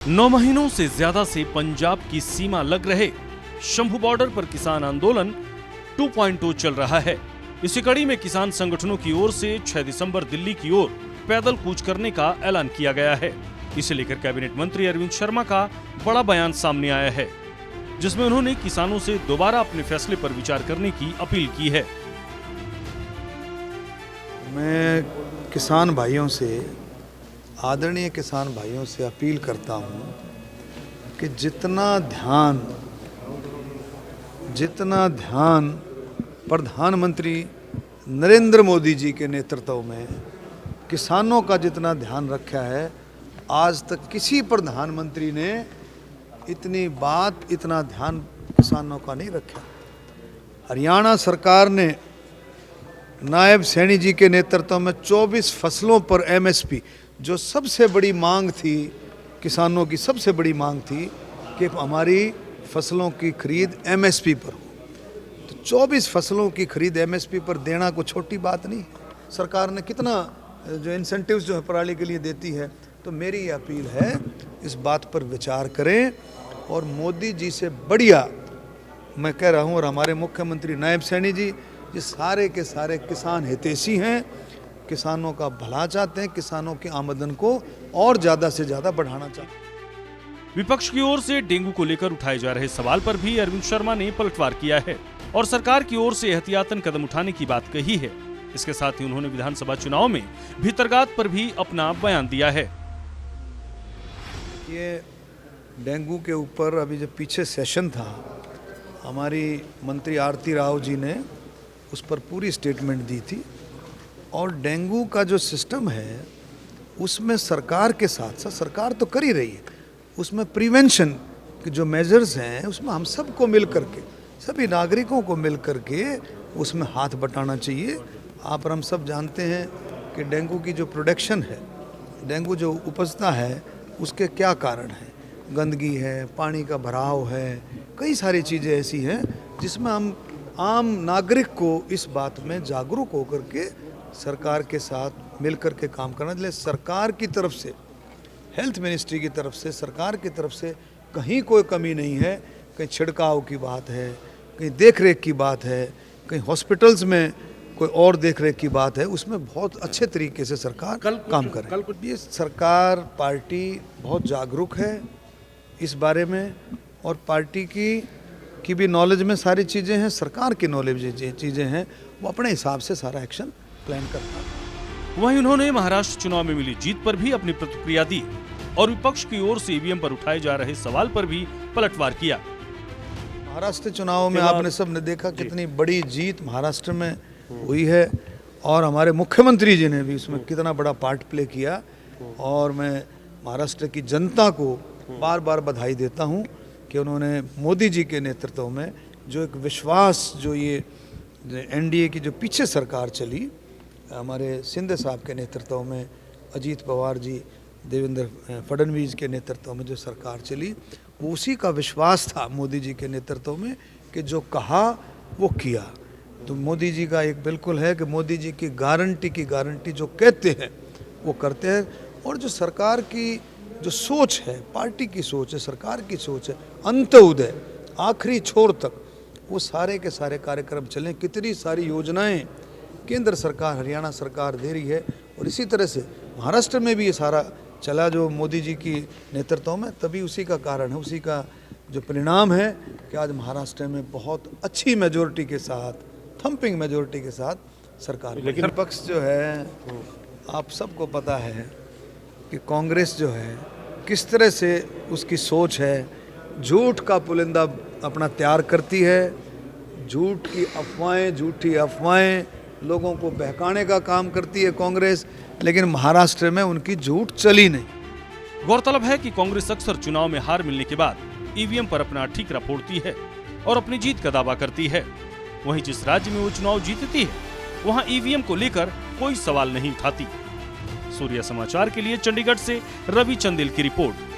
9 महीनों से ज्यादा से पंजाब की सीमा लग रहे शंभू बॉर्डर पर किसान आंदोलन 2.0 चल रहा है। इसी कड़ी में किसान संगठनों की ओर से 6 दिसंबर दिल्ली की ओर पैदल कूच करने का ऐलान किया गया है। इसे लेकर कैबिनेट मंत्री अरविंद शर्मा का बड़ा बयान सामने आया है, जिसमें उन्होंने किसानों से दोबारा अपने फैसले पर विचार करने की अपील की है। मैं किसान भाइयों से, आदरणीय किसान भाइयों से अपील करता हूं कि जितना ध्यान प्रधानमंत्री नरेंद्र मोदी जी के नेतृत्व में किसानों का जितना ध्यान रखा है, आज तक किसी प्रधानमंत्री ने इतना ध्यान किसानों का नहीं रखा। हरियाणा सरकार ने नायब सैनी जी के नेतृत्व में 24 फसलों पर एमएसपी, जो सबसे बड़ी मांग थी, किसानों की सबसे बड़ी मांग थी कि हमारी फसलों की खरीद एमएसपी पर हो, तो 24 फसलों की खरीद एमएसपी पर देना कोई छोटी बात नहीं। सरकार ने कितना जो इंसेंटिव्स जो है पराली के लिए देती है, तो मेरी अपील है इस बात पर विचार करें। और मोदी जी से बढ़िया मैं कह रहा हूँ, और हमारे मुख्यमंत्री नायब सैनी जी, ये सारे के सारे किसान हितैषी हैं, किसानों का भला चाहते हैं, किसानों की आमदन को और ज़्यादा से ज़्यादा बढ़ाना चाहते हैं। विपक्ष की ओर से डेंगू को लेकर उठाए जा रहे सवाल पर भी अरविंद शर्मा ने पलटवार किया है और सरकार की ओर से एहतियातन कदम उठाने की बात कही है। इसके साथ ही उन्होंने विधानसभा चुनाव में भीतरगात पर भी अपना बयान दिया है। ये डेंगू के ऊपर अभी जब पीछे सेशन था, हमारी मंत्री आरती राव जी ने उस पर पूरी स्टेटमेंट दी थी। और डेंगू का जो सिस्टम है उसमें सरकार के साथ साथ, सरकार तो कर ही रही है, उसमें प्रिवेंशन के जो मेजर्स हैं उसमें हम सबको मिल करके, सभी नागरिकों को मिल करके उसमें हाथ बटाना चाहिए। आप और हम सब जानते हैं कि डेंगू की जो प्रोडक्शन है, डेंगू जो उपजता है, उसके क्या कारण हैं। गंदगी है, पानी का भराव है, कई सारी चीज़ें ऐसी हैं जिसमें हम आम नागरिक को इस बात में जागरूक होकर के सरकार के साथ मिल कर के काम करना। इसलिए सरकार की तरफ से, हेल्थ मिनिस्ट्री की तरफ से, सरकार की तरफ से कहीं कोई कमी नहीं है। कहीं छिड़काव की बात है, कहीं देख रेख की बात है, कहीं हॉस्पिटल्स में कोई और देख रेख की बात है, उसमें बहुत अच्छे तरीके से सरकार काम करे। ये सरकार, पार्टी बहुत जागरूक है इस बारे में, और पार्टी की भी नॉलेज में सारी चीज़ें हैं, सरकार की नॉलेज में चीज़ें हैं, वो अपने हिसाब से सारा एक्शन प्लान करता है। वहीं उन्होंने महाराष्ट्र चुनाव में मिली जीत पर भी अपनी प्रतिक्रिया दी और विपक्ष की ओर से ईवीएम पर उठाए जा रहे सवाल पर भी पलटवार किया। महाराष्ट्र चुनाव में आपने सबने देखा कितनी बड़ी जीत महाराष्ट्र में हुई है, और हमारे मुख्यमंत्री जी ने भी उसमें कितना बड़ा पार्ट प्ले किया। और मैं महाराष्ट्र की जनता को बार बार बधाई देता हूं कि उन्होंने मोदी जी के नेतृत्व में जो एक विश्वास, जो ये एनडीए की जो पीछे सरकार चली, हमारे शिंदे साहब के नेतृत्व में, अजीत पवार जी, देवेंद्र फडणवीस के नेतृत्व में जो सरकार चली, उसी का विश्वास था मोदी जी के नेतृत्व में कि जो कहा वो किया। तो मोदी जी का एक बिल्कुल है कि मोदी जी की गारंटी जो कहते हैं वो करते हैं। और जो सरकार की जो सोच है, पार्टी की सोच है, सरकार की सोच है, अंत्योदय आखिरी छोर तक वो सारे के सारे कार्यक्रम चलें। कितनी सारी योजनाएं केंद्र सरकार, हरियाणा सरकार दे रही है, और इसी तरह से महाराष्ट्र में भी ये सारा चला जो मोदी जी की नेतृत्व में, तभी उसी का कारण है, उसी का जो परिणाम है कि आज महाराष्ट्र में बहुत अच्छी मेजोरिटी के साथ, थम्पिंग मेजोरिटी के साथ सरकार। लेकिन विपक्ष जो है, आप सबको पता है कि कांग्रेस जो है किस तरह से उसकी सोच है, झूठ का पुलिंदा अपना तैयार करती है, झूठी अफवाहें लोगों को बहकाने का काम करती है कांग्रेस। लेकिन महाराष्ट्र में उनकी झूठ चली नहीं। गौरतलब है कि कांग्रेस अक्सर चुनाव में हार मिलने के बाद ईवीएम पर अपना ठीकरा फोड़ती है और अपनी जीत का दावा करती है। वहीं जिस राज्य में वो चुनाव जीतती है, वहां ईवीएम को लेकर कोई सवाल नहीं उठाती। सूर्य समाचार के लिए चंडीगढ़ से रवि चंदेल की रिपोर्ट।